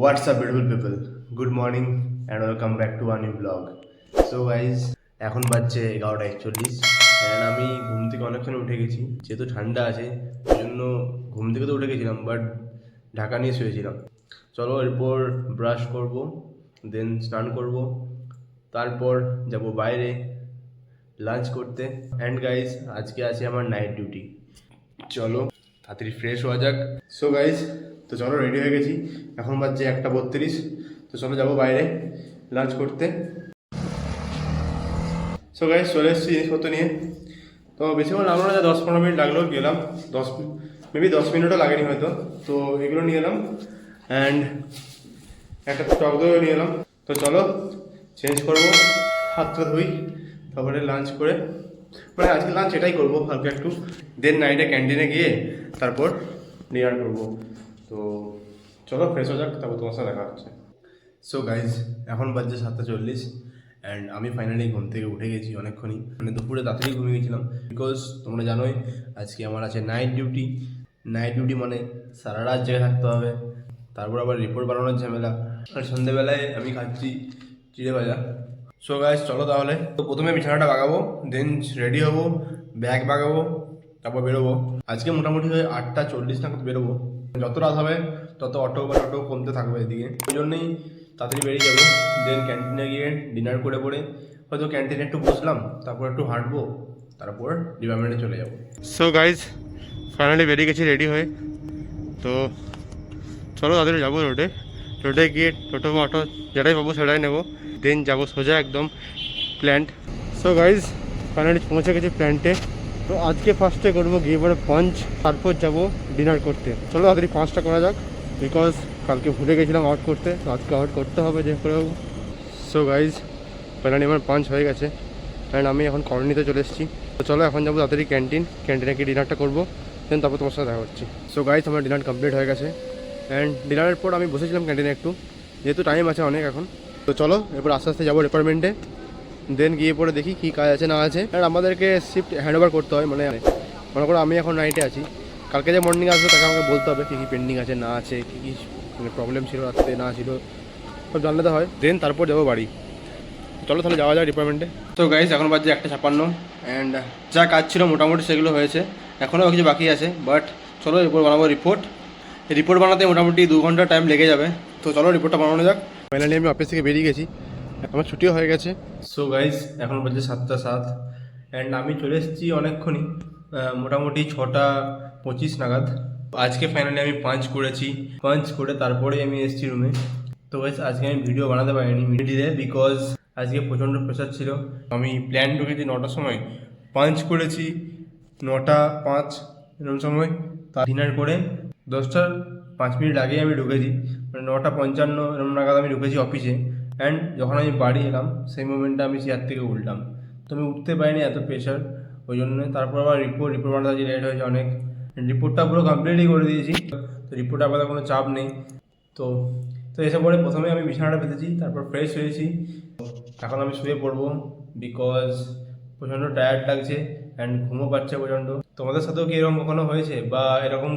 What's up beautiful people? Good morning and welcome back to a new vlog. So guys, এখন বাজছে 11:41 and আমি ঘুম থেকে অনেকক্ষণ উঠে গেছি। যেহেতু ঠান্ডা আছে ওই জন্য ঘুম থেকে তো উঠে গেছিলাম, বাট ঢাকা নিয়ে শুয়েছিলাম। চলো এরপর ব্রাশ করব, দেন স্নান করব, তারপর যাব বাইরে লাঞ্চ করতে। অ্যান্ড গাইজ আজকে আছে আমার নাইট ডিউটি। চলো তাড়াতাড়ি ফ্রেশ হওয়া যাক। সো গাইজ তো চলো রেডি হয়ে গেছি, এখন বাজছে 1:32। তো চলো যাবো বাইরে লাঞ্চ করতে। সো গাইজ চলে এসেছি জিনিসপত্র নিয়ে। তো বেশিক্ষণ লাগলো না, 10-15 মিনিট লাগলো, গেলাম 10 মিনিটও লাগেনি হয়তো। তো এগুলো নিয়ে এলাম অ্যান্ড একটা টক দইও নিয়ে এলাম। তো চলো চেঞ্জ করবো, হাতটা ধুই, তারপরে লাঞ্চ করে, মানে আজকে লাঞ্চ এটাই করবো হালকা একটু, দেন নাইটে ক্যান্টিনে গিয়ে তারপর ডিনার করবো। তো চলো ফ্রেশ হয়ে যাক, তারপর তোমার সাথে দেখা হচ্ছে। সো গাইজ এখন বাজছে 7:40 অ্যান্ড আমি ফাইনালি ঘুম থেকে উঠে গেছি অনেকক্ষণই, মানে দুপুরে তাড়াতাড়ি ঘুমিয়ে গেছিলাম বিকজ তোমরা জানোই আজকে আমার আছে নাইট ডিউটি। নাইট ডিউটি মানে সারা রাত জেগে থাকতে হবে, তারপর আবার রিপোর্ট বানানোর ঝামেলা, আর সন্ধ্যেবেলায় আমি খাচ্ছি চিড়ে ভাজা। সো গাইজ চলো তাহলে, তো প্রথমে বিছানাটা বাগাবো, দেন রেডি হবো, ব্যাগ বাগাবো, তারপর বেরোবো। আজকে মোটামুটি হয়ে 8:40 নাগাদ বেরোবো। যত রাত হবে তত অটো কমতে থাকবে এদিকে, ওই জন্যই তাড়াতাড়ি বেরিয়ে যাবো। দেন ক্যান্টিনে গিয়ে ডিনার করে পরে হয়তো ক্যান্টিনে একটু বসলাম, তারপর একটু হাঁটবো, তারপর ডিপার্টমেন্টে চলে যাবো। সো গাইজ ফাইনালি বেরিয়ে গেছি রেডি হয়ে। তো চলো তাড়াতাড়ি যাবো রোডে গিয়ে টোটো বা অটো যেটাই পাবো সেটাই নেবো, দেন যাবো সোজা একদম প্ল্যান্ট। সো গাইজ ফাইনালি পৌঁছে গেছি প্ল্যান্টে। তো আজকে ফার্স্টে করবো গিয়ে পরে পাঞ্চ, তারপর যাবো ডিনার করতে। চলো তাড়াতাড়ি পাঁচটা করা যাক, বিকজ কালকে ভুলে গেছিলাম আউট করতে, তো আজকে আউট করতে হবে যে করে হোক। সো গাইজ ফাইনালি আমার পাঞ্চ হয়ে গেছে অ্যান্ড আমি এখন কলোনিতে চলে এসেছি। তো চলো এখন যাবো তাড়াতাড়ি ক্যান্টিনে গিয়ে ডিনারটা করবো, দেন তারপর তোমার সাথে দেখা হচ্ছে। সো গাইজ আমার ডিনার কমপ্লিট হয়ে গেছে অ্যান্ড ডিনারের পর আমি বসেছিলাম ক্যান্টিনে একটু, যেহেতু টাইম আছে অনেক এখন। তো চলো এরপর আস্তে আস্তে যাবো ডিপার্টমেন্টে, দেন গিয়ে পরে দেখি কী কাজ আছে না আছে। আর আমাদেরকে শিফট হ্যান্ড ওভার করতে হয়, মনে করো আমি এখন নাইটে আছি, কালকে যে মর্নিং আসবে তাকে আমাকে বলতে হবে কী কী পেন্ডিং আছে না আছে, কী কী প্রবলেম ছিল রাত্রে না ছিল, সব জানতে হয়। দেন তারপর যাবো বাড়ি। চলো তাহলে যাওয়া যায় ডিপার্টমেন্টে। তো গাইজ এখন বাজছে 1:56 অ্যান্ড যা কাজ ছিল মোটামুটি সেগুলো হয়েছে, এখনও কিছু বাকি আছে। বাট চলো এরপর বানাবো রিপোর্ট বানাতে মোটামুটি 2 ঘন্টা টাইম লেগে যাবে। তো চলো রিপোর্টটা বানানো যাক। ফাইনালি আমি অফিস থেকে বেরিয়ে গেছি, আমার ছুটিও হয়ে গেছে। সো গাইজ এখন বাজছে 7:07 অ্যান্ড আমি চলে এসেছি অনেকক্ষণই, মোটামুটি 6:25 নাগাদ। আজকে ফাইনালি আমি পাঞ্চ করে তারপরে আমি এসেছি রুমে। তো গাইজ আজকে আমি ভিডিও বানাতে পারিনি মিডিলে, বিকজ আজকে প্রচণ্ড প্রেশার ছিল। আমি প্ল্যান ঢুকেছি 9টার সময়, পাঞ্চ করেছি 9:05 এরকম সময়, তার ডিনার করে 10:05 আগে আমি ঢুকেছি, মানে 9:55 এরকম নাগাদ আমি ঢুকেছি অফিসে। অ্যান্ড যখন আমি বাড়ি এলাম সেই মোমেন্টে আমি চেয়ার থেকে উঠলাম, তো আমি উঠতে পারিনি, এত প্রেশার ওই জন্য। তারপর আবার রিপোর্ট বানাতে লেট হয়েছে অনেক, রিপোর্টটা পুরো কমপ্লিটই করে দিয়েছি, তো রিপোর্টে আপাতত কোনো চাপ নেই। তো এসে পরে প্রথমে আমি বিছানাটা পেতেছি, তারপর ফ্রেশ হয়েছি, এখন আমি শুয়ে পড়বো বিকজ প্রচণ্ড টায়ার্ড লাগছে অ্যান্ড ঘুমও পাচ্ছে প্রচণ্ড। তোমাদের সাথেও কি এরকম কখনো হয়েছে বা এরকম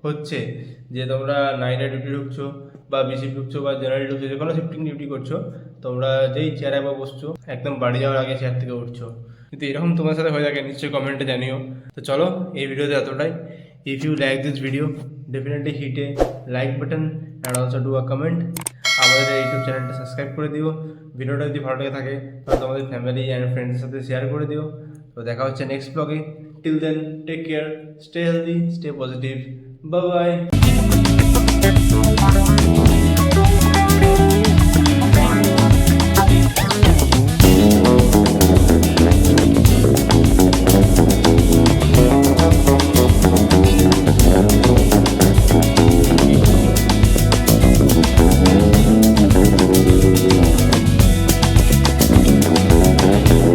হচ্ছে যে তোমরা নাইটে ডিউটি ঢুকছো বা বিসি ঢুকছো বা জেনারেল ঢুকছো, যে কোনো শিফটিং ডিউটি করছো, তোমরা যেই চেয়ারে বা বসছো একদম বাড়ি যাওয়ার আগে চেয়ার থেকে উঠছো, কিন্তু এরকম তোমার সাথে হয়ে থাকে নিশ্চয়ই কমেন্টে জানিও। তো চলো এই ভিডিওতে এতটাই। If you like this video definitely hit a like button and also do a comment. আমাদের ইউটিউব চ্যানেলটা সাবস্ক্রাইব করে দিও। ভিডিওটা যদি ভালো লেগে থাকে তাহলে তোমাদের ফ্যামিলি অ্যান্ড ফ্রেন্ডসের সাথে শেয়ার করে দিও। তো দেখা হচ্ছে নেক্সট ব্লগে। Till then take care, stay healthy, stay positive, bye by.